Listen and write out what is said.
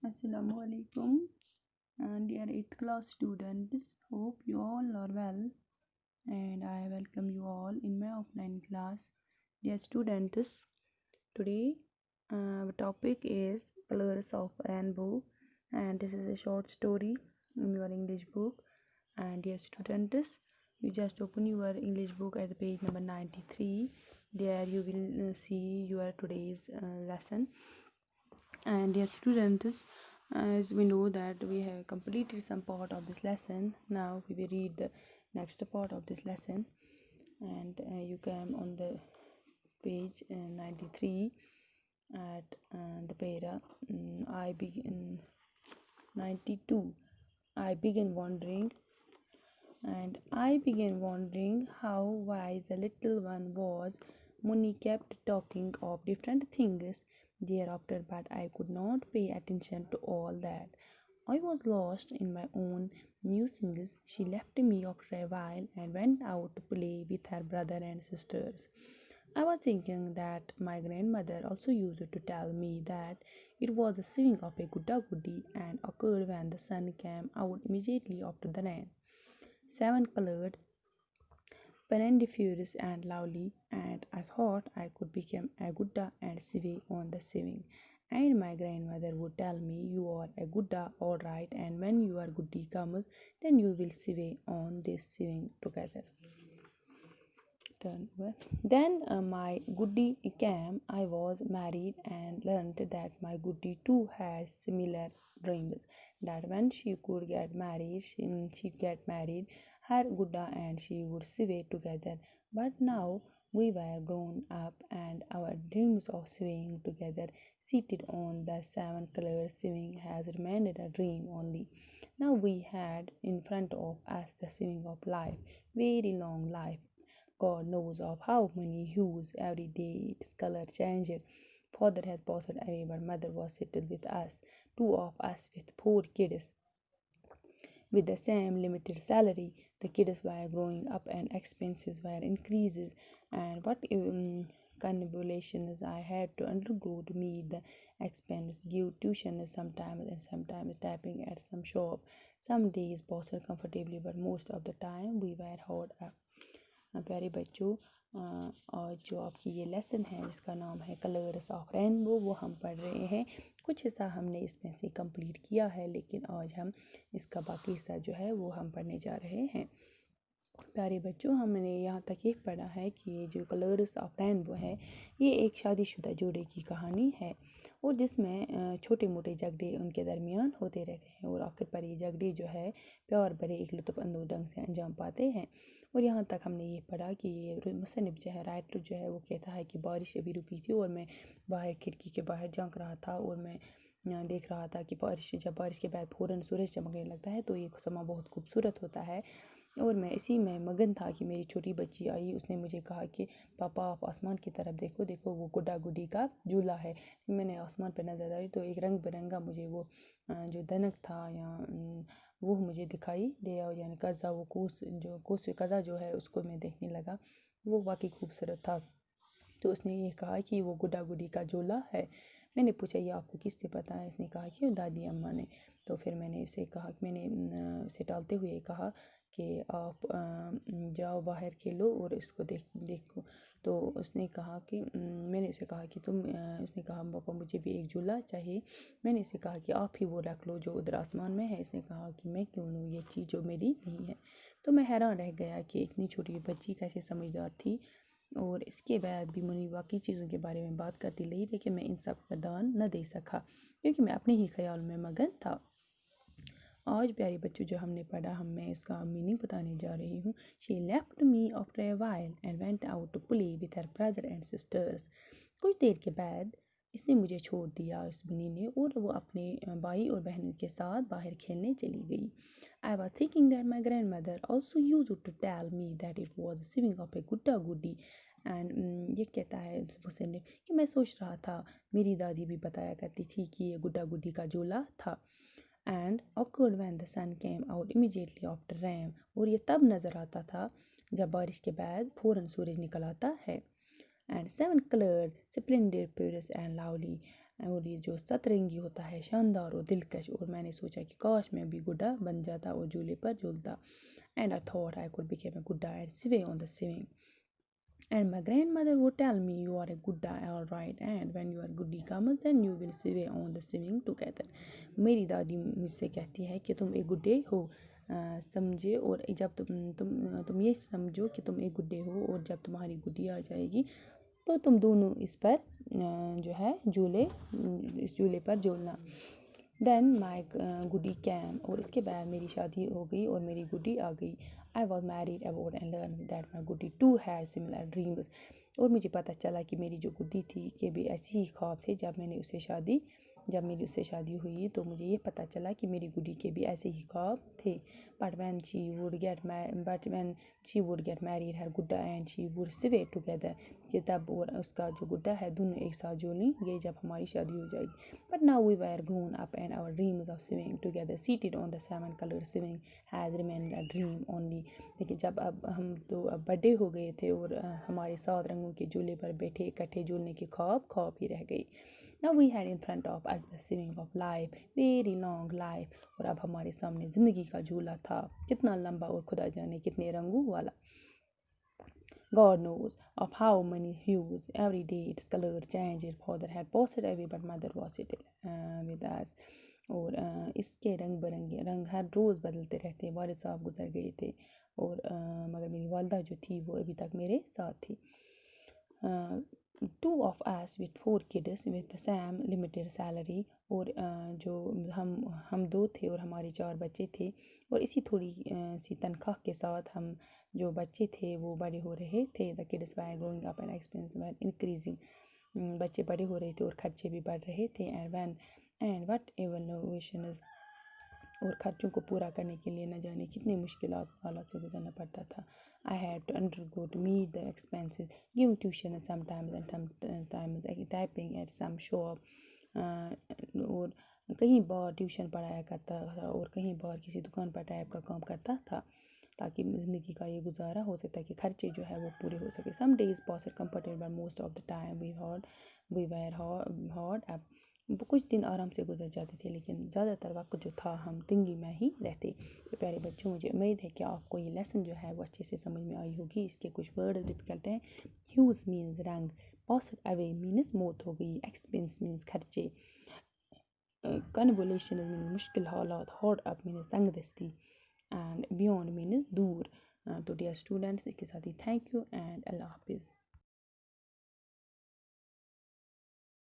Assalamu alaikum, dear 8th class students. Hope you all are well, and I welcome you all in my offline class. Dear students, today our topic is Colors of Rainbow, and this is a short story in your English book. And dear students, you just open your English book at the page number 93. There you will see your today's lesson. And dear students, as we know that we have completed some part of this lesson, now we will read the next part of this lesson. And you come on the page 93 at the para. I begin 92. I began wondering, and I began wondering how wise the little one was. Munni kept talking of different things thereafter, but I could not pay attention to all that. I was lost in my own musings. She left me after a while and went out to play with her brother and sisters. I was thinking that my grandmother also used to tell me that it was the singing of a gudda guddi and occurred when the sun came out immediately after the rain. Seven colored, plentifarious and lovely, and I thought I could become a Gudda and sieve on the sieving. And my grandmother would tell me, "You are a Gudda, all right, and when your Guddi comes, then you will sieve on this sieving together." Turn over. Then my Guddi came. I was married and learned that my Guddi too had similar dreams. That when she could get married, she get married, her Gudda and she would sieve together. But now we were grown up and our dreams of sewing together, seated on the seven colored sieving, has remained a dream only. Now we had in front of us the sewing of life, very long life. God knows of how many hues every day its color changed. Father has passed away, but mother was seated with us, two of us with four kids, with the same limited salary. The kids were growing up and expenses were increases, and what convulsions I had to undergo to meet the expense, give tuition sometimes and sometimes tapping at some shop. Some days passed comfortably, but most of the time we were hard up. प्यारे बच्चों, और जो आपकी ये lesson है जिसका नाम है कलर्स ऑफ रेनबो, वो हम पढ़ रहे हैं। कुछ हिस्सा हमने इसमें से कंप्लीट किया है, लेकिन आज हम इसका बाकी हिस्सा जो है वो हम पढ़ने जा रहे हैं। प्यारे बच्चों, हमने यहाँ तक ये पढ़ा है कि ये जो कलर्स ऑफ रेनबो है, ये एक शादीशुदा जोड़े की कहानी है, और जिसमें छोटे मोटे झगड़े उनके दरमियान होते रहते हैं, और आखिर पर ये झगड़े जो है प्यार भरे एक लुत्फ़ अंदोज़ ढंग से अंजाम पाते हैं। और यहाँ तक हमने ये पढ़ा कि ये मुसन्निफ़ जो है, राइटर जो है, वो कहता है कि बारिश अभी रुकी थी और मैं बाहर खिड़की के बाहर झांक रहा था, और मैं देख रहा था कि जब बारिश के बाद फ़ौरन सूरज चमकने लगता है तो ये समा बहुत खूबसूरत होता है। और मैं इसी में मगन था कि मेरी छोटी बच्ची आई। उसने मुझे कहा कि पापा आप आसमान की तरफ देखो, देखो वो गुड्डा गुड्डी का झूला है। मैंने आसमान पर नज़र डाली तो एक रंग बिरंगा मुझे वो जो दनक था या वो मुझे दिखाई दिया, यानी कज़ा, वो कोस कज़ा जो है उसको मैं देखने लगा। वो वाकई खूबसूरत था। तो उसने ये कहा कि वो गुड्डा गुड्डी का झूला है। मैंने पूछा ये आपको किसने पता है? इसने कहा कि दादी अम्मा ने। तो फिर मैंने उसे कहा कि मैंने उसे टालते हुए कहा कि आप जाओ बाहर खेलो और इसको देखो। तो उसने कहा कि मैंने उसे कहा कि उसने कहा पापा मुझे भी एक झूला चाहिए। मैंने उसे कहा कि आप ही वो रख लो जो उधर आसमान में है। इसने कहा कि मैं क्यों लूँ ये चीज़ जो मेरी नहीं है। तो मैं हैरान रह गया कि इतनी छोटी बच्ची कैसे समझदार थी, और इसके बाद भी मुनी बाकी चीज़ों के बारे में बात करती रही, लेकिन मैं इन सब का दान न दे सका क्योंकि मैं अपने ही ख्याल में मगन था। आज प्यारे बच्चों, जो हमने पढ़ा, मैं इसका मीनिंग बताने जा रही हूँ। She left me after a while and went out to play with her brother and sisters. कुछ देर के बाद इसने मुझे छोड़ दिया, उस मुनी ने, और वो अपने भाई और बहनों के साथ बाहर खेलने चली गई। I was thinking that my grandmother also use to tell me that it was sewing of a गुड्डा गुड्डी। एंड ये कहता है मुसन्निफ़ कि मैं सोच रहा था मेरी दादी भी बताया करती थी कि ये गुड्डा गुड्डी का झूला था। And occurred when the sun came out immediately after rain, और ये तब नज़र आता था जब बारिश के बाद फ़ौरन सूरज निकल आता है। And seven colored, splendid, purest and lovely, اور یہ جو سترنگی ہوتا ہے شاندار اور دلکش، اور میں نے سوچا کہ کاش میں بھی گڈا بن جاتا اور جھولے پر جھولتا. And I thought I could become a گڈا and swing on the swing. And my grandmother would tell me, you are a Gudda, all right, and when your Guddi comes, then you will sway on the swing together. میری دادی مجھ سے کہتی ہے کہ تم ایک گڈے ہو، سمجھے، اور جب تم یہ سمجھو کہ تم ایک گڈے ہو، اور جب تمہاری گڈی آ جائے گی تو تم دونوں اس پر جو ہے اس جھولے پر جھولنا. دین مائی گڈی کیم، اور اس کے بعد میری شادی ہو گئی اور میری گڈی آ گئی. I was married about and learned that my گڈی too had similar dreams. اور مجھے پتہ چلا کہ میری جو گڈی تھی کہ بھی ایسی ہی خواب تھے. جب میری اس سے شادی ہوئی تو مجھے یہ پتہ چلا کہ میری گڈی کے بھی ایسے ہی خواب تھے. But when she would get married, her Godda and she would sway together. کہ تب اور اس کا جو گڈا ہے دونوں ایک ساتھ جھولیں گے جب ہماری شادی ہو جائے گی. But now we were grown up and our dreams of swinging together seated on the seven colored swing has remained a dream only. لیکن جب ہم تو بڑے ہو گئے تھے اور ہمارے 7 رنگوں کے جھولے پر بیٹھے اکٹھے جھولنے کے خواب ہی رہ گئی. Now we had in front of us the swing of life, very long life. اور اب ہمارے سامنے زندگی کا جھولا تھا، کتنا لمبا اور خدا جانے کتنے رنگوں والا. God knows of how many hues. Every day its color changed. Father had passed away but mother was still with us. اور اس کے رنگ برنگے رنگ ہر روز بدلتے رہتے. والد صاحب گزر گئے تھے اور مگر میری والدہ جو تھی وہ ابھی تک میرے ساتھ تھی. 2 of us with 4 kids with the same limited salary. اور جو ہم 2 تھے اور ہمارے 4 بچے تھے، اور اسی تھوڑی سی تنخواہ کے ساتھ ہم جو بچے تھے وہ بڑے ہو رہے تھے. The kids were growing up and expenses were increasing. بچے بڑے ہو رہے تھے اور خرچے بھی بڑھ رہے تھے. And what evaluations. اور خرچوں کو پورا کرنے کے لیے نہ جانے کتنے مشکلات حالات سے گزرنا پڑتا تھا. I had to undergo to meet the expenses, give tuition sometimes and sometimes typing at some shop. اور کہیں بار ٹیوشن پڑھایا کرتا تھا اور کہیں بار کسی دکان پر ٹائپ کا کام کرتا تھا تاکہ زندگی کا یہ گزارا ہو سکتا کہ خرچے جو ہے وہ پورے ہو سکے. Some days passed comfortable but most of the time we were hard up. کچھ دن آرام سے گزر جاتے تھے لیکن زیادہ تر وقت جو تھا ہم تنگی میں ہی رہتے. تو پیارے بچوں، مجھے امید ہے کہ آپ کو یہ لیسن جو ہے وہ اچھے سے سمجھ میں آئی ہوگی. اس کے کچھ ورڈ ڈفیکلٹ ہیں. ہیوز مینز رنگ، پاسڈ اوے مینز موت ہو گئی، ایکسپینس مینز خرچے، کنولیشن مینز مشکل حالات، ہارڈ اپ مینز تنگ دستی، اینڈ بیونڈ مینز دور. تو ڈیئر اسٹوڈنٹس، اس کے ساتھ ہی تھینک یو اینڈ اللہ حافظ.